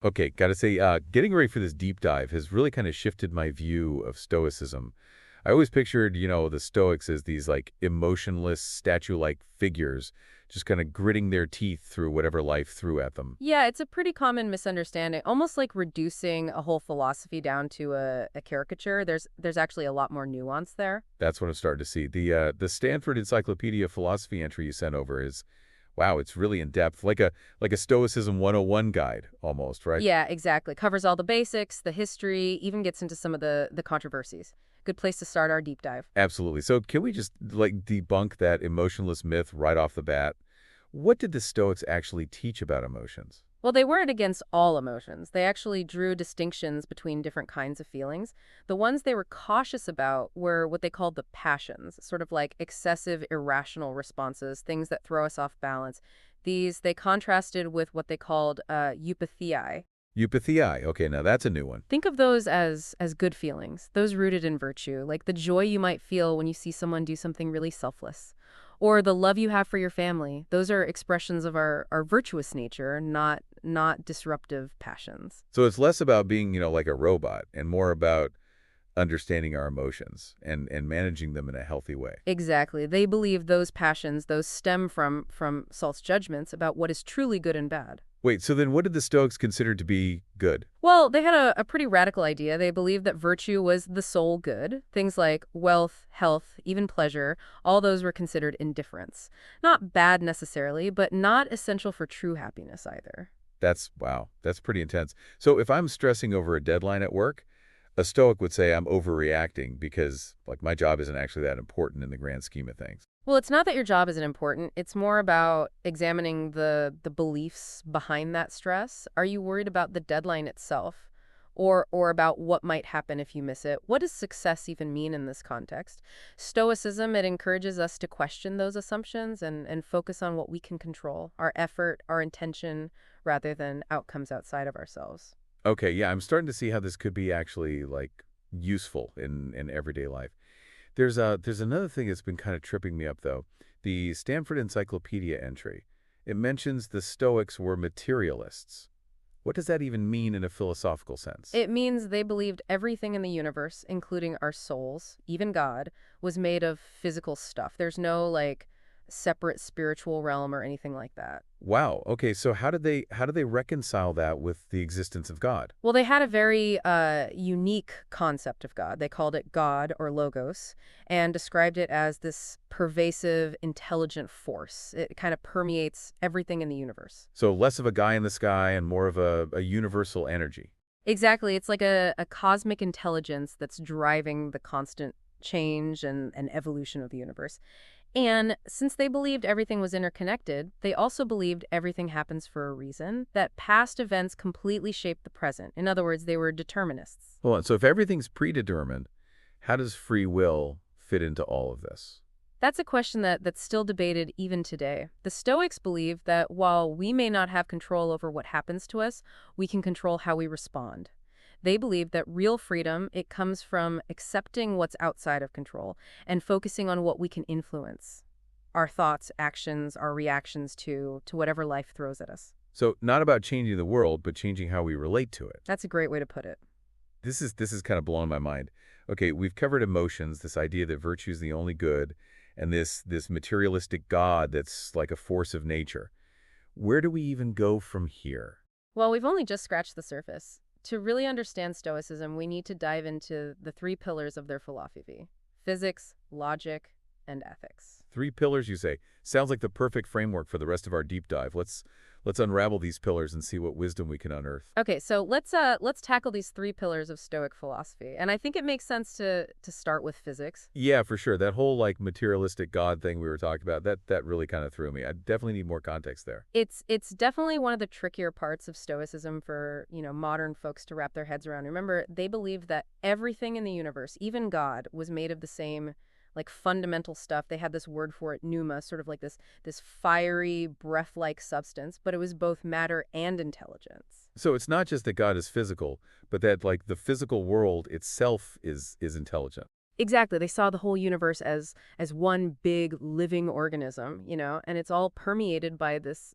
Okay, gotta say, getting ready for this deep dive has really kind of shifted my view of Stoicism. I always pictured, the Stoics as these like emotionless, statue-like figures, just kind of gritting their teeth through whatever life threw at them. Yeah, it's a pretty common misunderstanding, almost like reducing a whole philosophy down to a caricature. There's actually a lot more nuance there. That's what I'm starting to see. The Stanford Encyclopedia of Philosophy entry you sent over is, wow, it's really in depth, like a Stoicism 101 guide almost, right? Yeah, exactly. Covers all the basics, the history, even gets into some of the controversies. Good place to start our deep dive. Absolutely. So can we just like debunk that emotionless myth right off the bat? What did the Stoics actually teach about emotions? Well, they weren't against all emotions. They actually drew distinctions between different kinds of feelings. The ones they were cautious about were what they called the passions, sort of like excessive, irrational responses, things that throw us off balance. These they contrasted with what they called eupathei. Eupathei. Okay, now that's a new one. Think of those as good feelings, those rooted in virtue, like the joy you might feel when you see someone do something really selfless. Or the love you have for your family. Those are expressions of our virtuous nature, not disruptive passions. So it's less about being, like a robot and more about understanding our emotions and managing them in a healthy way. Exactly. They believe those passions, those stem from Salt's judgments about what is truly good and bad. Wait, so then what did the Stoics consider to be good? Well, they had a pretty radical idea. They believed that virtue was the sole good. Things like wealth, health, even pleasure, all those were considered indifference. Not bad necessarily, but not essential for true happiness either. Wow, that's pretty intense. So if I'm stressing over a deadline at work, a Stoic would say I'm overreacting because, like, my job isn't actually that important in the grand scheme of things. Well, it's not that your job isn't important. It's more about examining the beliefs behind that stress. Are you worried about the deadline itself? Or about what might happen if you miss it? What does success even mean in this context? Stoicism, it encourages us to question those assumptions and focus on what we can control, our effort, our intention, rather than outcomes outside of ourselves. Okay, yeah, I'm starting to see how this could be actually, like, useful in everyday life. There's another thing that's been kind of tripping me up, though. The Stanford Encyclopedia entry. It mentions the Stoics were materialists. What does that even mean in a philosophical sense? It means they believed everything in the universe, including our souls, even God, was made of physical stuff. There's no like separate spiritual realm or anything like that. Wow. Okay, so how do they reconcile that with the existence of God? Well, they had a very unique concept of God. They called it God or logos and described it as this pervasive, intelligent force. It kind of permeates everything in the universe. So less of a guy in the sky and more of a universal energy. Exactly. It's like a cosmic intelligence that's driving the constant change and evolution of the universe. And since they believed everything was interconnected, they also believed everything happens for a reason, that past events completely shape the present. In other words, they were determinists. Hold on. So if everything's predetermined, how does free will fit into all of this? That's a question that's still debated even today. The Stoics believe that while we may not have control over what happens to us, we can control how we respond. They believe that real freedom, it comes from accepting what's outside of control and focusing on what we can influence. Our thoughts, actions, our reactions to whatever life throws at us. So not about changing the world, but changing how we relate to it. That's a great way to put it. This is kind of blowing my mind. Okay, we've covered emotions, this idea that virtue is the only good, and this materialistic God that's like a force of nature. Where do we even go from here? Well, we've only just scratched the surface. To really understand Stoicism, we need to dive into the three pillars of their philosophy: physics, logic, and ethics. Three pillars, you say. Sounds like the perfect framework for the rest of our deep dive. Let's unravel these pillars and see what wisdom we can unearth. Okay, so let's tackle these three pillars of Stoic philosophy. And I think it makes sense to start with physics. Yeah, for sure. That whole like materialistic God thing we were talking about, that really kind of threw me. I definitely need more context there. It's definitely one of the trickier parts of Stoicism for, modern folks to wrap their heads around. Remember, they believed that everything in the universe, even God, was made of the same like fundamental stuff. They had this word for it, pneuma, sort of like this fiery, breath-like substance, but it was both matter and intelligence. So it's not just that God is physical, but that like the physical world itself is intelligent. Exactly. They saw the whole universe as one big living organism, and it's all permeated by this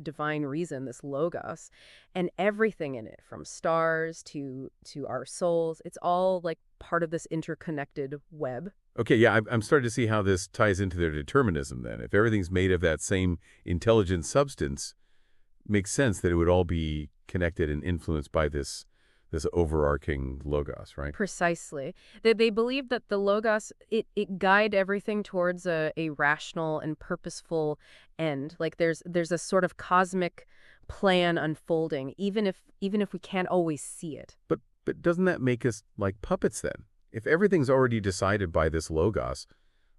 divine reason, this logos, and everything in it, from stars to our souls, it's all like part of this interconnected web. Okay, yeah, I'm starting to see how this ties into their determinism then. If everything's made of that same intelligent substance, makes sense that it would all be connected and influenced by this overarching logos, right? Precisely. They believe that the logos it guide everything towards a rational and purposeful end. Like there's a sort of cosmic plan unfolding, even if we can't always see it. But doesn't that make us like puppets then? If everything's already decided by this logos,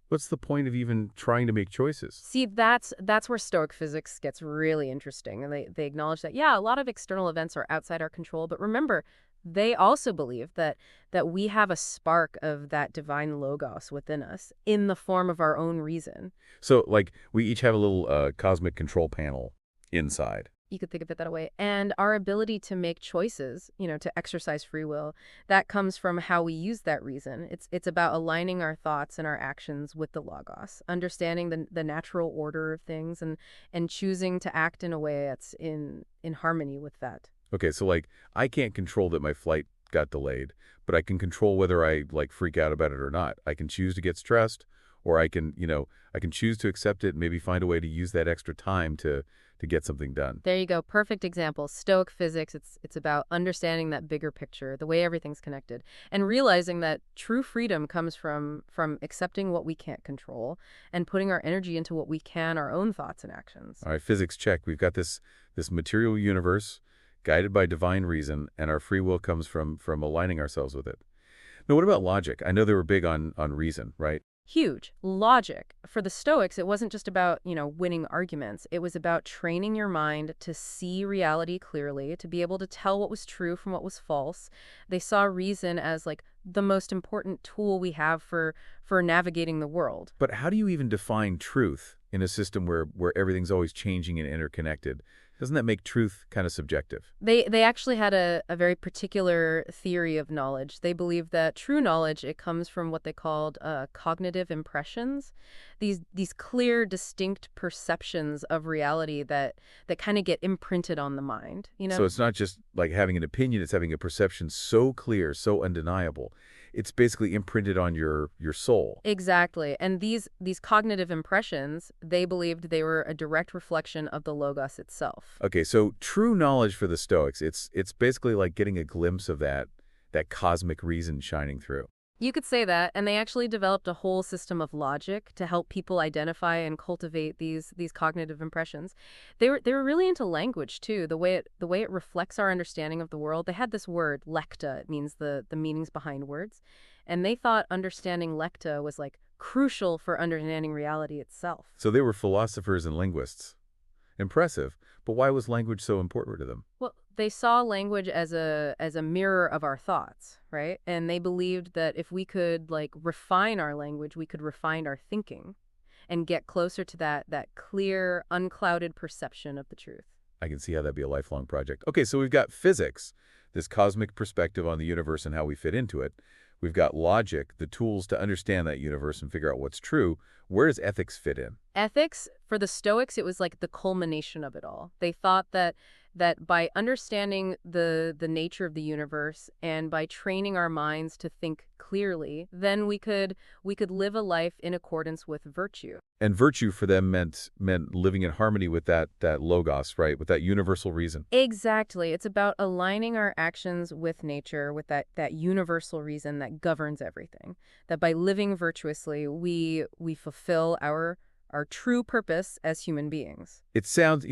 what's the point of even trying to make choices? See, that's where Stoic physics gets really interesting. And they acknowledge that, yeah, a lot of external events are outside our control. But remember, they also believe that we have a spark of that divine logos within us in the form of our own reason. So, like, we each have a little cosmic control panel inside. You could think of it that way. And our ability to make choices, to exercise free will, that comes from how we use that reason. It's about aligning our thoughts and our actions with the logos, understanding the natural order of things and choosing to act in a way that's in harmony with that. Okay, so like, I can't control that my flight got delayed, but I can control whether I like freak out about it or not. I can choose to get stressed, or I can choose to accept it and maybe find a way to use that extra time to get something done. There you go. Perfect example. Stoic physics, it's about understanding that bigger picture, the way everything's connected, and realizing that true freedom comes from accepting what we can't control and putting our energy into what we can, our own thoughts and actions. All right, physics check. We've got this material universe guided by divine reason, and our free will comes from aligning ourselves with it. Now, what about logic? I know they were big on reason, right? Huge. Logic. For the Stoics, it wasn't just about, winning arguments. It was about training your mind to see reality clearly, to be able to tell what was true from what was false. They saw reason as like the most important tool we have for navigating the world. But how do you even define truth in a system where everything's always changing and interconnected? Doesn't that make truth kind of subjective? They actually had a very particular theory of knowledge. They believed that true knowledge, it comes from what they called cognitive impressions, these clear, distinct perceptions of reality that kind of get imprinted on the mind. So it's not just like having an opinion, it's having a perception so clear, so undeniable. It's basically imprinted on your soul. Exactly. And these cognitive impressions, they believed they were a direct reflection of the logos itself. Okay, so true knowledge for the Stoics, it's basically like getting a glimpse of that cosmic reason shining through. You could say that, and they actually developed a whole system of logic to help people identify and cultivate these cognitive impressions. They were really into language too, the way it reflects our understanding of the world. They had this word, lecta. It means the meanings behind words. And they thought understanding lecta was like crucial for understanding reality itself. So they were philosophers and linguists. Impressive. But why was language so important to them? Well, they saw language as a mirror of our thoughts, right? And they believed that if we could like refine our language, we could refine our thinking and get closer to that clear, unclouded perception of the truth. I can see how that'd be a lifelong project. Okay, so we've got physics, this cosmic perspective on the universe and how we fit into it. We've got logic, the tools to understand that universe and figure out what's true. Where does ethics fit in? Ethics, for the Stoics, it was like the culmination of it all. They thought that by understanding the nature of the universe and by training our minds to think clearly, then we could live a life in accordance with virtue. And virtue for them meant living in harmony with that logos, right? With that universal reason. Exactly. It's about aligning our actions with nature, with that universal reason that governs everything. That by living virtuously, we fulfill our true purpose as human beings. It sounds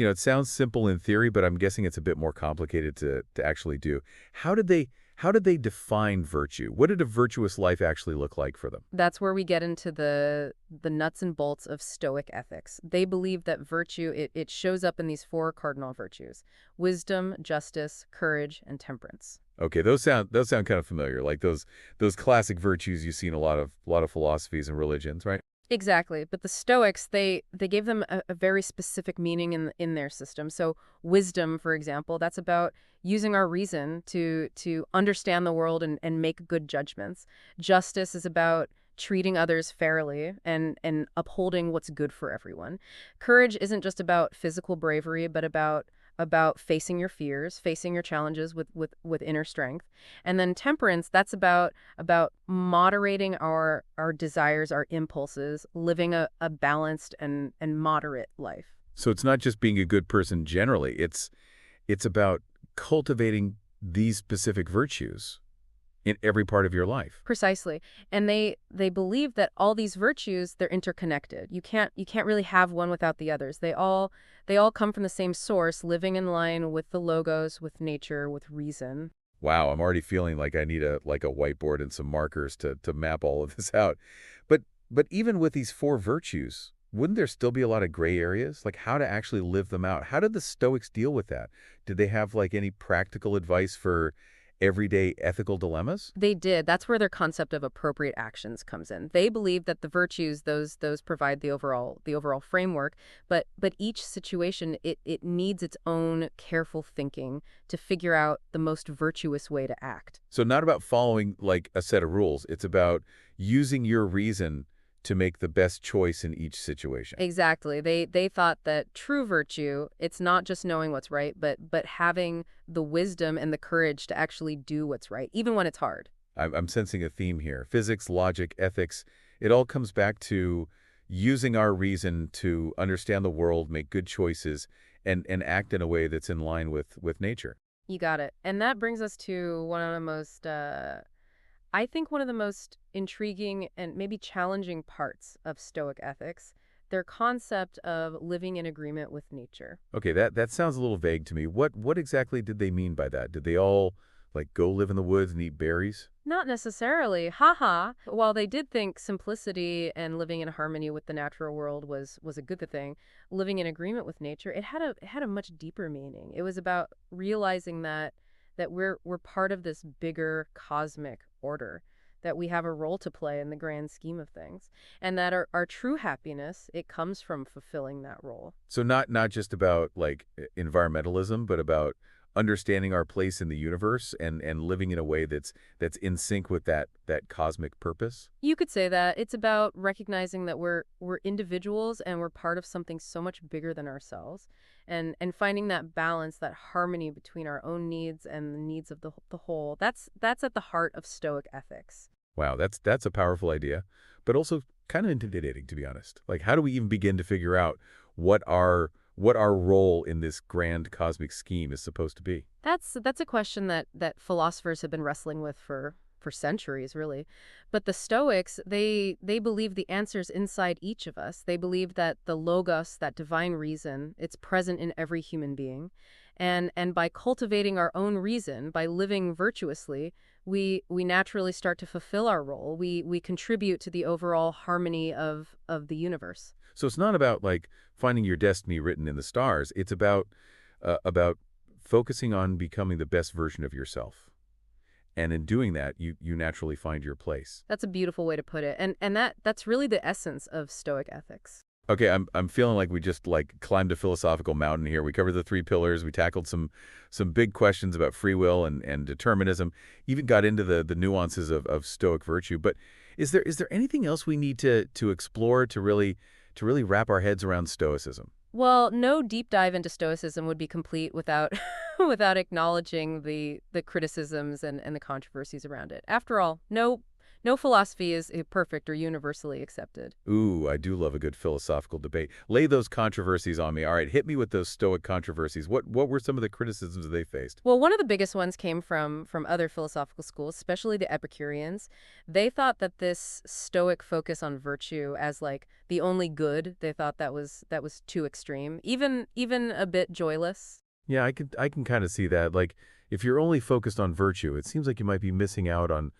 simple in theory, but I'm guessing it's a bit more complicated to actually do. How did they define virtue? What did a virtuous life actually look like for them? That's where we get into the nuts and bolts of Stoic ethics. They believe that virtue, it shows up in these four cardinal virtues: wisdom, justice, courage, and temperance. Okay, those sound kind of familiar, like those classic virtues you see in a lot of philosophies and religions, right? Exactly. But the Stoics, they gave them a very specific meaning in their system. So wisdom, for example, that's about using our reason to understand the world and make good judgments. Justice is about treating others fairly and upholding what's good for everyone. Courage isn't just about physical bravery, but about facing your fears, facing your challenges with inner strength. And then temperance, that's about moderating our desires, our impulses, living a balanced and moderate life. So it's not just being a good person generally. It's about cultivating these specific virtues in every part of your life. Precisely. And they believe that all these virtues, they're interconnected. You can't really have one without the others. They all come from the same source, living in line with the logos, with nature, with reason. Wow, I'm already feeling like I need a whiteboard and some markers to map all of this out. But but even with these four virtues, wouldn't there still be a lot of gray areas? Like how to actually live them out? How did the Stoics deal with that? Did they have like any practical advice for everyday ethical dilemmas? They did. That's where their concept of appropriate actions comes in. They believe that the virtues, those provide the overall framework, but each situation it needs its own careful thinking to figure out the most virtuous way to act. So not about following like a set of rules. It's about using your reason to make the best choice in each situation. Exactly. They thought that true virtue, it's not just knowing what's right, but having the wisdom and the courage to actually do what's right, even when it's hard. I'm sensing a theme here. Physics, logic, ethics, it all comes back to using our reason to understand the world, make good choices, and act in a way that's in line with nature. You got it. And that brings us to I think one of the most intriguing and maybe challenging parts of Stoic ethics, their concept of living in agreement with nature. Okay, that sounds a little vague to me. What exactly did they mean by that? Did they all like go live in the woods and eat berries? Not necessarily, haha. While they did think simplicity and living in harmony with the natural world was a good thing, living in agreement with nature, it had a much deeper meaning. It was about realizing that we're part of this bigger cosmic order, that we have a role to play in the grand scheme of things, and that our true happiness, it comes from fulfilling that role. So not just about like environmentalism, but about understanding our place in the universe and living in a way that's in sync with that cosmic purpose. You could say that it's about recognizing that we're individuals and we're part of something so much bigger than ourselves, and finding that balance, that harmony between our own needs and the needs of the whole. That's at the heart of Stoic ethics. Wow, that's a powerful idea, but also kind of intimidating to be honest. Like how do we even begin to figure out what our role in this grand cosmic scheme is supposed to be? That's a question that philosophers have been wrestling with for centuries, really. But the Stoics, they believe the answer's inside each of us. They believe that the logos, that divine reason, it's present in every human being. And by cultivating our own reason, by living virtuously, we naturally start to fulfill our role. We contribute to the overall harmony of the universe. So it's not about like finding your destiny written in the stars. It's about focusing on becoming the best version of yourself. And in doing that, you naturally find your place. That's a beautiful way to put it. And that's really the essence of Stoic ethics. Okay, I'm feeling like we just like climbed a philosophical mountain here. We covered the three pillars. We tackled some big questions about free will and determinism. Even got into the nuances of Stoic virtue. But is there anything else we need to explore to really wrap our heads around Stoicism? Well, no deep dive into Stoicism would be complete without without acknowledging the criticisms and the controversies around it. After all, no philosophy is perfect or universally accepted. Ooh, I do love a good philosophical debate. Lay those controversies on me. All right, hit me with those Stoic controversies. What were some of the criticisms they faced? Well, one of the biggest ones came from other philosophical schools, especially the Epicureans. They thought that this Stoic focus on virtue as like the only good, they thought that was too extreme, even a bit joyless. Yeah, I can kind of see that. Like, if you're only focused on virtue, it seems like you might be missing out on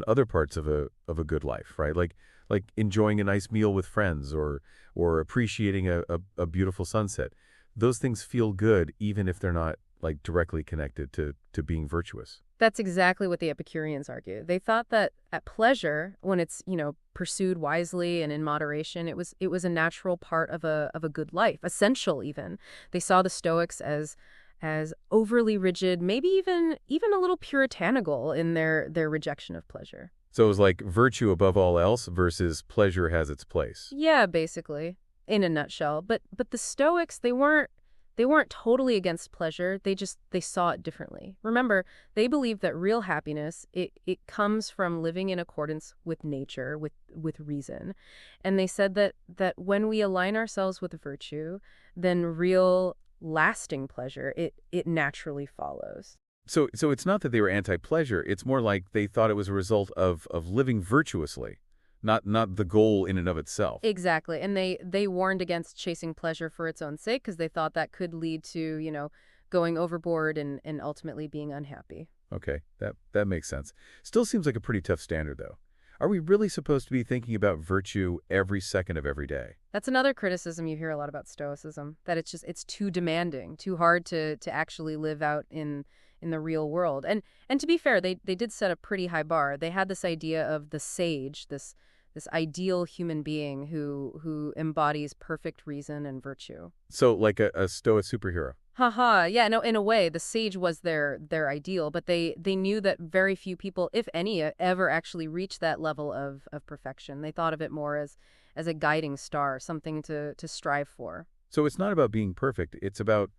other parts of a good life, right? Like enjoying a nice meal with friends or appreciating a beautiful sunset. Those things feel good even if they're not like directly connected to being virtuous. That's exactly what the Epicureans argue. They thought that at pleasure, when it's, pursued wisely and in moderation, it was a natural part of a good life, essential even. They saw the Stoics as overly rigid, maybe even a little puritanical in their rejection of pleasure. So it was like virtue above all else versus pleasure has its place. Yeah, basically, in a nutshell. But the Stoics, they weren't totally against pleasure. They saw it differently. Remember, they believed that real happiness it comes from living in accordance with nature, with reason. And they said that when we align ourselves with virtue, then real lasting pleasure it naturally follows. So it's not that they were anti-pleasure, it's more like they thought it was a result of living virtuously, not the goal in and of itself. Exactly. And they warned against chasing pleasure for its own sake because they thought that could lead to, going overboard and ultimately being unhappy. Okay, that makes sense. Still seems like a pretty tough standard, though. Are we really supposed to be thinking about virtue every second of every day? That's another criticism you hear a lot about Stoicism, that it's too demanding, too hard to actually live out in the real world. And to be fair, they did set a pretty high bar. They had this idea of the sage, this ideal human being who embodies perfect reason and virtue. So like a Stoic superhero. Haha, yeah, no, in a way, the sage was their ideal, but they knew that very few people, if any, ever actually reached that level of perfection. They thought of it more as a guiding star, something to strive for. So it's not about being perfect, it's about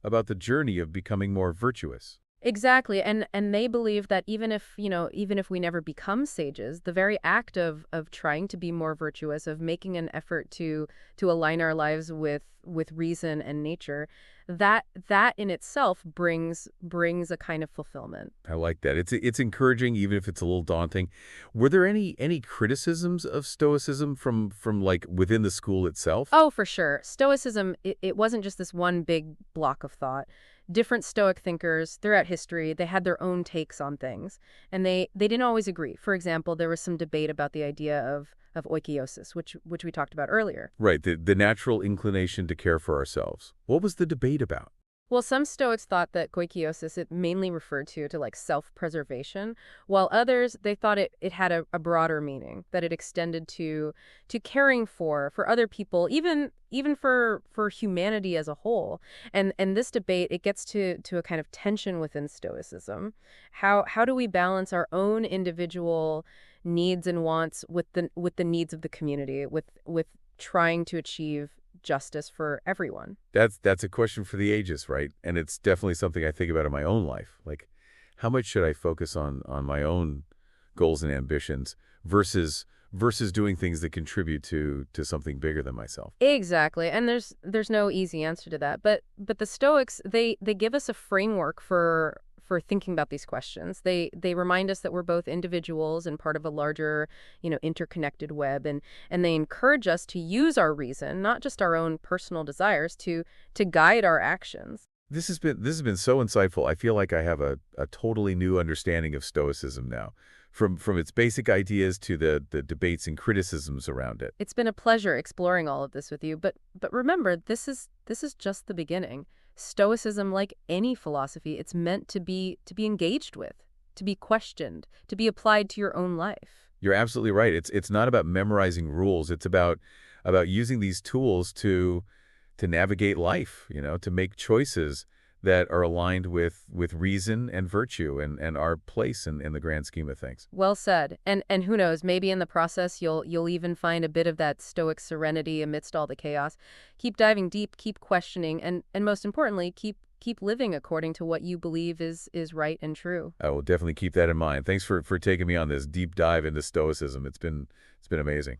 the journey of becoming more virtuous. Exactly. And they believe that even if we never become sages, the very act of trying to be more virtuous, of making an effort to align our lives with reason and nature, that in itself brings a kind of fulfillment. I like that. It's encouraging even if it's a little daunting. Were there any criticisms of Stoicism from like within the school itself? Oh, for sure. Stoicism, it wasn't just this one big block of thought. Different Stoic thinkers throughout history, they had their own takes on things, and they didn't always agree. For example, there was some debate about the idea of oikiosis, which we talked about earlier. Right, the natural inclination to care for ourselves. What was the debate about? Well, some Stoics thought that goikiosis it mainly referred to like self-preservation, while others they thought it had a broader meaning, that it extended to caring for other people, even for humanity as a whole. And this debate it gets to a kind of tension within Stoicism. How do we balance our own individual needs and wants with the needs of the community, with trying to achieve justice for everyone? That's a question for the ages, right? And it's definitely something I think about in my own life. Like, how much should I focus on my own goals and ambitions versus doing things that contribute to something bigger than myself? Exactly. And there's no easy answer to that. But the Stoics, they give us a framework for thinking about these questions. They remind us that we're both individuals and part of a larger, interconnected web, and they encourage us to use our reason, not just our own personal desires, to guide our actions. This has been so insightful. I feel like I have a totally new understanding of Stoicism now. From its basic ideas to the debates and criticisms around it. It's been a pleasure exploring all of this with you, but remember, this is just the beginning. Stoicism, like any philosophy, it's meant to be engaged with, to be questioned, to be applied to your own life. You're absolutely right. It's not about memorizing rules. It's about using these tools to navigate life, to make choices that are aligned with reason and virtue and our place in the grand scheme of things. Well said. And who knows, maybe in the process you'll even find a bit of that stoic serenity amidst all the chaos. Keep diving deep, keep questioning, and most importantly, keep living according to what you believe is right and true. I will definitely keep that in mind. Thanks for taking me on this deep dive into Stoicism. It's been amazing.